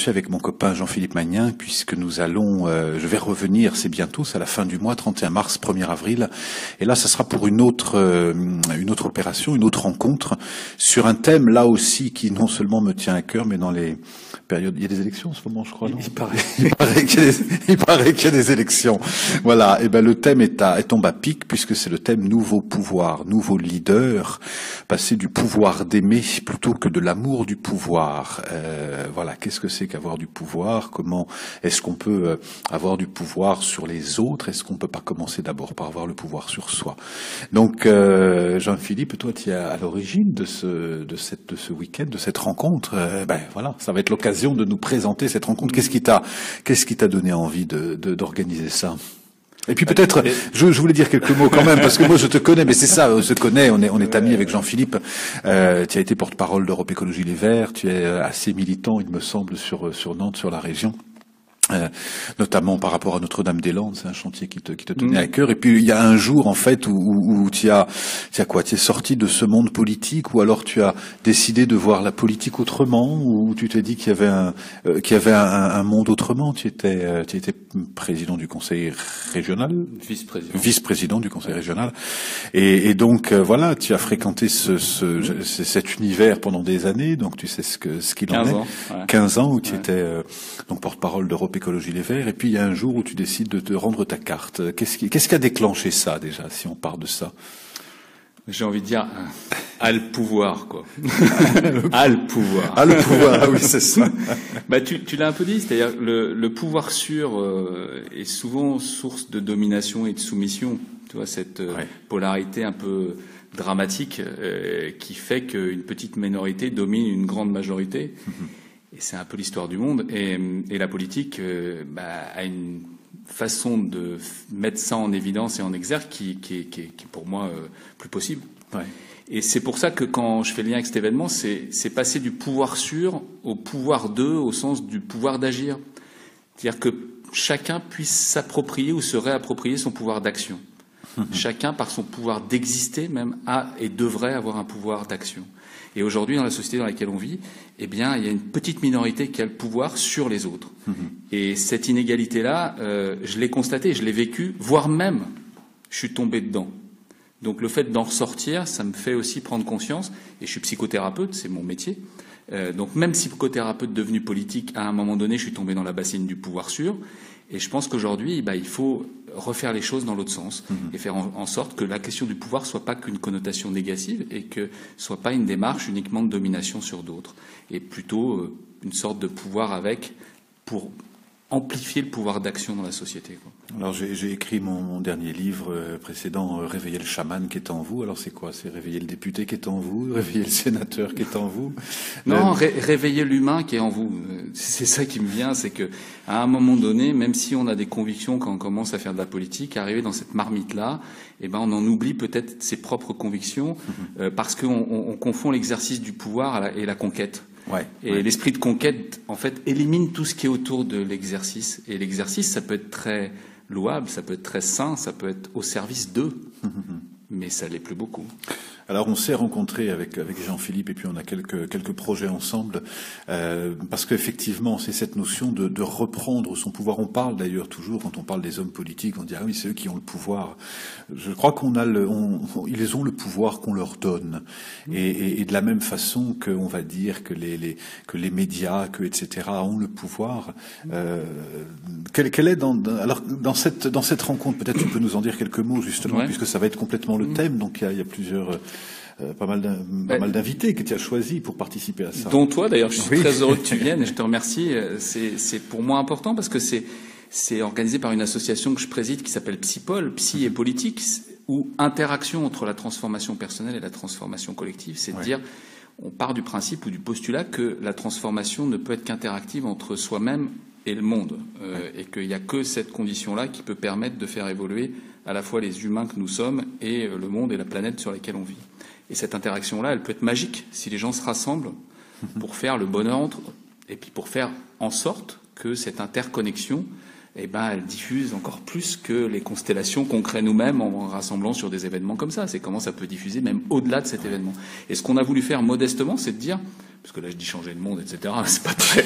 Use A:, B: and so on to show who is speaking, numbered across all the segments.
A: affiché avec mon copain Jean-Philippe Magnin, puisque nous allons, je vais revenir, c'est bientôt, c'est à la fin du mois, 31 mars, 1er avril, et là, ça sera pour une autre opération, une autre rencontre, sur un thème, là aussi, qui non seulement me tient à cœur, mais dans les périodes, il y a des élections en ce moment, je crois, non? Il paraît qu'il y a des élections. Voilà, et ben le thème tombe à pic, puisque c'est le thème nouveau pouvoir, nouveau leader, passer du pouvoir d'aimer plutôt que de l'amour du pouvoir. Voilà, qu'est-ce que c'est qu'avoir du pouvoir? Comment est-ce qu'on peut avoir du pouvoir sur les autres? Est-ce qu'on peut pas commencer d'abord par avoir le pouvoir sur soi? Donc, Jean-Philippe, toi, tu es à l'origine de ce week-end, de cette rencontre. Ben voilà, ça va être l'occasion de nous présenter cette rencontre. Qu'est-ce qui t'a donné envie d'organiser ça? Et puis peut-être, je voulais dire quelques mots quand même, parce que moi je te connais, mais c'est ça, on se connaît, on est amis avec Jean-Philippe. Tu as été porte-parole d'Europe Écologie Les Verts, tu es assez militant, il me semble, sur Nantes, sur la région. Notamment par rapport à Notre-Dame-des-Landes, c'est un chantier qui te tenait à cœur. Et puis il y a un jour en fait où tu es sorti de ce monde politique, ou alors tu as décidé de voir la politique autrement, ou tu t'es dit qu'il y avait un monde autrement. Tu étais président du conseil régional, vice-président du conseil régional, et donc voilà, tu as fréquenté cet univers pendant des années, donc tu sais ce qu'il en est. 15 ans où tu étais donc porte-parole d'Europe Écologie Les Verts, et puis il y a un jour où tu décides de te rendre ta carte. Qu'est-ce qui a déclenché ça déjà, si on part de ça?
B: J'ai envie de dire, le pouvoir, quoi. Le pouvoir.
A: Le pouvoir, oui, c'est ça.
B: Bah, tu l'as un peu dit, c'est-à-dire le pouvoir sûr est souvent source de domination et de soumission. Tu vois, cette polarité un peu dramatique qui fait qu'une petite minorité domine une grande majorité. Et c'est un peu l'histoire du monde. Et la politique a une façon de mettre ça en évidence et en exergue qui est pour moi plus possible. Ouais. Et c'est pour ça que quand je fais le lien avec cet événement, c'est passer du pouvoir sûr au pouvoir d'eux, au sens du pouvoir d'agir. C'est-à-dire que chacun puisse s'approprier ou se réapproprier son pouvoir d'action. Chacun, par son pouvoir d'exister même, a et devrait avoir un pouvoir d'action. Et aujourd'hui, dans la société dans laquelle on vit, eh bien, il y a une petite minorité qui a le pouvoir sur les autres. Et cette inégalité-là, je l'ai constatée, je l'ai vécue, voire même, je suis tombé dedans. Donc le fait d'en ressortir, ça me fait aussi prendre conscience, et je suis psychothérapeute, c'est mon métier. Donc même psychothérapeute devenu politique, à un moment donné, je suis tombé dans la bassine du pouvoir sûr. Et je pense qu'aujourd'hui, il faut refaire les choses dans l'autre sens et faire en sorte que la question du pouvoir soit pas qu'une connotation négative et que soit pas une démarche uniquement de domination sur d'autres, et plutôt une sorte de pouvoir pour amplifier le pouvoir d'action dans la société, quoi.
A: Alors j'ai écrit mon dernier livre précédent, Réveiller le chaman qui est en vous. Alors c'est quoi? C'est réveiller le député qui est en vous, réveiller le sénateur qui est en vous?
B: Non, réveiller l'humain qui est en vous. C'est ça qui me vient, c'est que à un moment donné, même si on a des convictions quand on commence à faire de la politique, arriver dans cette marmite-là, on en oublie peut-être ses propres convictions parce qu'on confond l'exercice du pouvoir et la conquête. L'esprit de conquête, en fait, élimine tout ce qui est autour de l'exercice. Et l'exercice, ça peut être très louable, ça peut être très sain, ça peut être au service d'eux. Mais ça l'est plus beaucoup.
A: Alors on s'est rencontrés avec Jean-Philippe, et puis on a quelques projets ensemble, parce qu'effectivement c'est cette notion de reprendre son pouvoir. On parle d'ailleurs toujours, quand on parle des hommes politiques, on dit oui, c'est eux qui ont le pouvoir. Je crois ils ont le pouvoir qu'on leur donne, et de la même façon qu'on va dire que les médias, etc. ont le pouvoir. Quel est alors dans cette rencontre, peut-être tu peux nous en dire quelques mots justement, puisque ça va être complètement le thème. Donc il y a plusieurs pas mal d'invités que tu as choisis pour participer à ça.
B: Dont toi d'ailleurs, je suis très heureux que tu viennes et je te remercie. C'est pour moi important parce que c'est organisé par une association que je préside qui s'appelle Psypol, Psy et Politique, où interaction entre la transformation personnelle et la transformation collective, c'est de dire, on part du principe ou du postulat que la transformation ne peut être qu'interactive entre soi-même et le monde, et qu'il n'y a que cette condition-là qui peut permettre de faire évoluer à la fois les humains que nous sommes et le monde et la planète sur laquelle on vit. Et cette interaction-là, elle peut être magique si les gens se rassemblent pour faire le bonheur entre eux, et puis pour faire en sorte que cette interconnexion, elle diffuse encore plus que les constellations qu'on crée nous-mêmes en rassemblant sur des événements comme ça. C'est comment ça peut diffuser même au-delà de cet événement. Et ce qu'on a voulu faire modestement, c'est de dire, parce que là je dis changer le monde, etc., c'est pas très...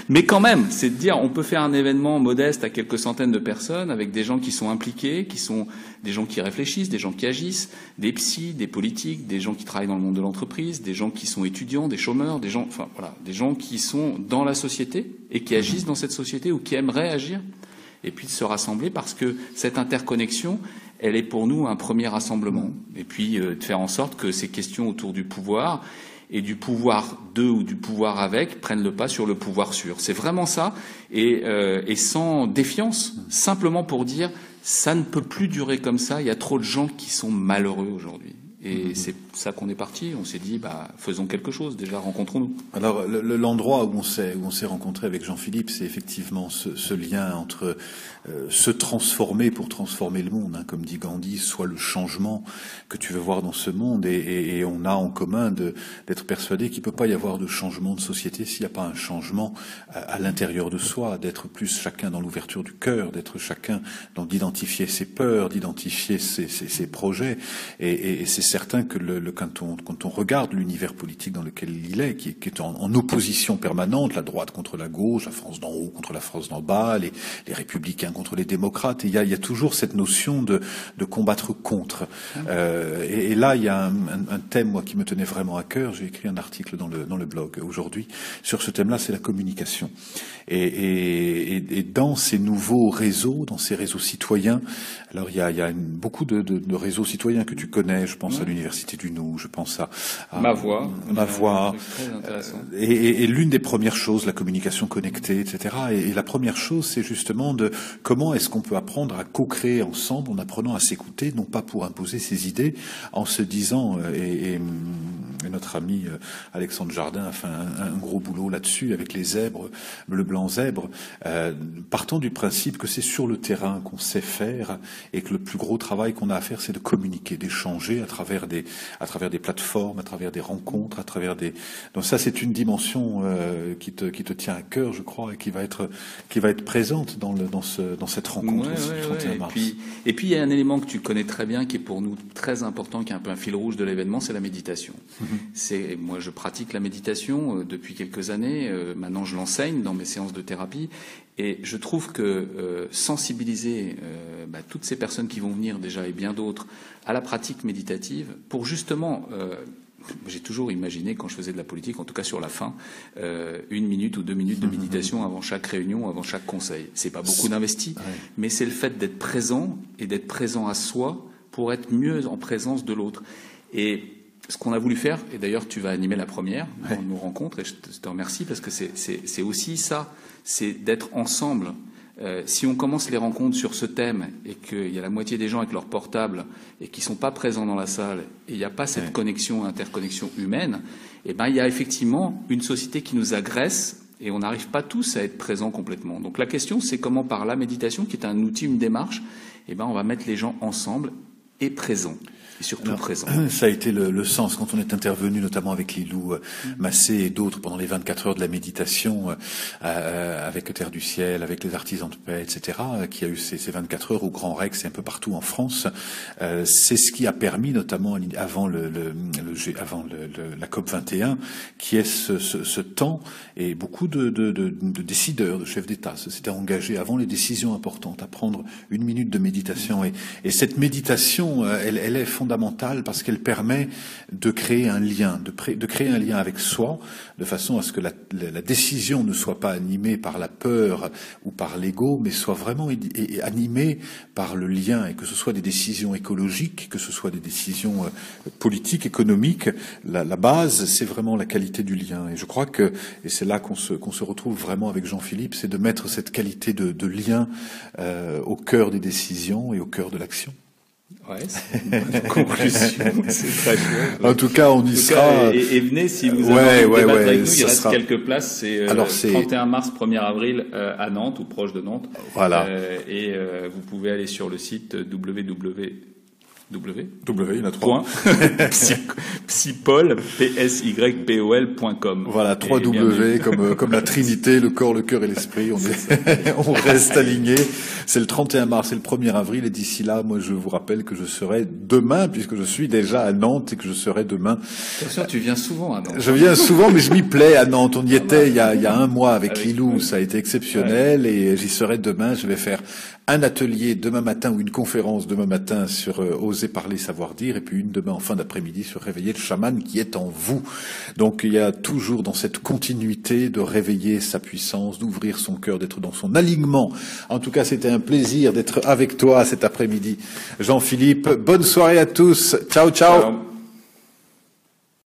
B: Mais quand même, c'est de dire, on peut faire un événement modeste à quelques centaines de personnes, avec des gens qui sont impliqués, qui sont des gens qui réfléchissent, des gens qui agissent, des psys, des politiques, des gens qui travaillent dans le monde de l'entreprise, des gens qui sont étudiants, des chômeurs, des gens, enfin voilà, des gens qui sont dans la société et qui agissent dans cette société ou qui aimeraient agir, et puis de se rassembler parce que cette interconnexion, elle est pour nous un premier rassemblement. Et puis de faire en sorte que ces questions autour du pouvoir et du pouvoir de ou du pouvoir avec prennent le pas sur le pouvoir sur. C'est vraiment ça, et sans défiance, simplement pour dire ça ne peut plus durer comme ça, il y a trop de gens qui sont malheureux aujourd'hui. Et c'est ça qu'on est parti. On s'est dit, faisons quelque chose. Déjà, rencontrons-nous.
A: Alors, l'endroit où on s'est rencontré avec Jean-Philippe, c'est effectivement ce lien entre se transformer pour transformer le monde, hein, comme dit Gandhi, soit le changement que tu veux voir dans ce monde. Et on a en commun d'être persuadé qu'il peut pas y avoir de changement de société s'il n'y a pas un changement à l'intérieur de soi, d'être plus chacun dans l'ouverture du cœur, d'être chacun dans d'identifier ses peurs, d'identifier ses projets. Et c'est certain que quand on regarde l'univers politique dans lequel il est, qui est en opposition permanente, la droite contre la gauche, la France d'en haut contre la France d'en bas, les républicains contre les démocrates, il y a toujours cette notion de combattre contre. Et là, il y a un thème, moi, qui me tenait vraiment à cœur. J'ai écrit un article dans le blog aujourd'hui sur ce thème-là, c'est la communication. Et dans ces nouveaux réseaux, dans ces réseaux citoyens, alors il y a beaucoup de réseaux citoyens que tu connais, je pense à l'Université du Nou, je pense à
B: Ma Voix.
A: Et l'une des premières choses, la communication connectée, etc. Et la première chose, c'est justement de comment est-ce qu'on peut apprendre à co-créer ensemble en apprenant à s'écouter, non pas pour imposer ses idées, en se disant, et notre ami Alexandre Jardin a fait un gros boulot là-dessus avec les zèbres, le blanc zèbre, partant du principe que c'est sur le terrain qu'on sait faire et que le plus gros travail qu'on a à faire, c'est de communiquer, d'échanger à travers des plateformes, à travers des rencontres, à travers des... Donc ça, c'est une dimension qui te tient à cœur, je crois, et qui va être présente dans cette rencontre aussi, du 31 mars.
B: Et puis il y a un élément que tu connais très bien, qui est pour nous très important, qui est un peu un fil rouge de l'événement, c'est la méditation. Moi, je pratique la méditation depuis quelques années. Maintenant, je l'enseigne dans mes séances de thérapie. Et je trouve que sensibiliser toutes ces personnes qui vont venir déjà et bien d'autres à la pratique méditative, pour justement, j'ai toujours imaginé quand je faisais de la politique, en tout cas sur la fin, 1 minute ou 2 minutes de méditation avant chaque réunion, avant chaque conseil. C'est pas beaucoup d'investi, mais c'est le fait d'être présent et d'être présent à soi pour être mieux en présence de l'autre. Et ce qu'on a voulu faire, et d'ailleurs tu vas animer la première dans nos rencontres, et je te remercie parce que c'est aussi ça, c'est d'être ensemble. Si on commence les rencontres sur ce thème et qu'il y a la moitié des gens avec leur portable et qui sont pas présents dans la salle et il n'y a pas cette connexion, interconnexion humaine, il y a effectivement une société qui nous agresse et on n'arrive pas tous à être présents complètement. Donc la question, c'est comment par la méditation, qui est un outil, une démarche, on va mettre les gens ensemble et présents. Et surtout présent.
A: Ça a été le sens quand on est intervenu, notamment avec Lilou Massé et d'autres pendant les 24 heures de la méditation, avec Terre du Ciel, avec les artisans de paix, etc., qui a eu ces 24 heures au Grand Rex et un peu partout en France. C'est ce qui a permis, notamment avant la COP 21, qui est ce temps, et beaucoup de décideurs, de chefs d'État s'étaient engagés avant les décisions importantes à prendre 1 minute de méditation. Et cette méditation, elle est fondamentale parce qu'elle permet de créer un lien, de créer un lien avec soi, de façon à ce que la décision ne soit pas animée par la peur ou par l'ego, mais soit vraiment animée par le lien, et que ce soit des décisions écologiques, que ce soit des décisions politiques, économiques. La base, c'est vraiment la qualité du lien. Et je crois que, et c'est là qu'on se retrouve vraiment avec Jean-Philippe, c'est de mettre cette qualité de lien au cœur des décisions et au cœur de l'action.
B: Ouais, c'est une bonne conclusion. C'est très chouette.
A: En tout cas, on y sera.
B: Et venez si vous avez envie de débattre avec nous. Il reste quelques places. C'est 31 mars, 1er avril à Nantes ou proche de Nantes.
A: Voilà.
B: Et vous pouvez aller sur le site
A: il y en a 3.
B: psypol, psypol.com.
A: Voilà, 3W comme la Trinité, le corps, le cœur et l'esprit. On reste alignés. C'est le 31 mars et le 1er avril. Et d'ici là, moi, je vous rappelle que je serai demain, puisque je suis déjà à Nantes et que je serai demain.
B: Attention, tu viens souvent à Nantes.
A: Je viens souvent, mais je m'y plais à Nantes. On y était il y a un mois avec Lilou. Ça a été exceptionnel et j'y serai demain. Je vais faire un atelier demain matin ou une conférence demain matin sur oser parler, savoir dire, et puis une demain en fin d'après-midi sur réveiller le chaman qui est en vous. Donc il y a toujours dans cette continuité de réveiller sa puissance, d'ouvrir son cœur, d'être dans son alignement. En tout cas, c'était un plaisir d'être avec toi cet après-midi. Jean-Philippe, bonne soirée à tous. Ciao, ciao. Ciao.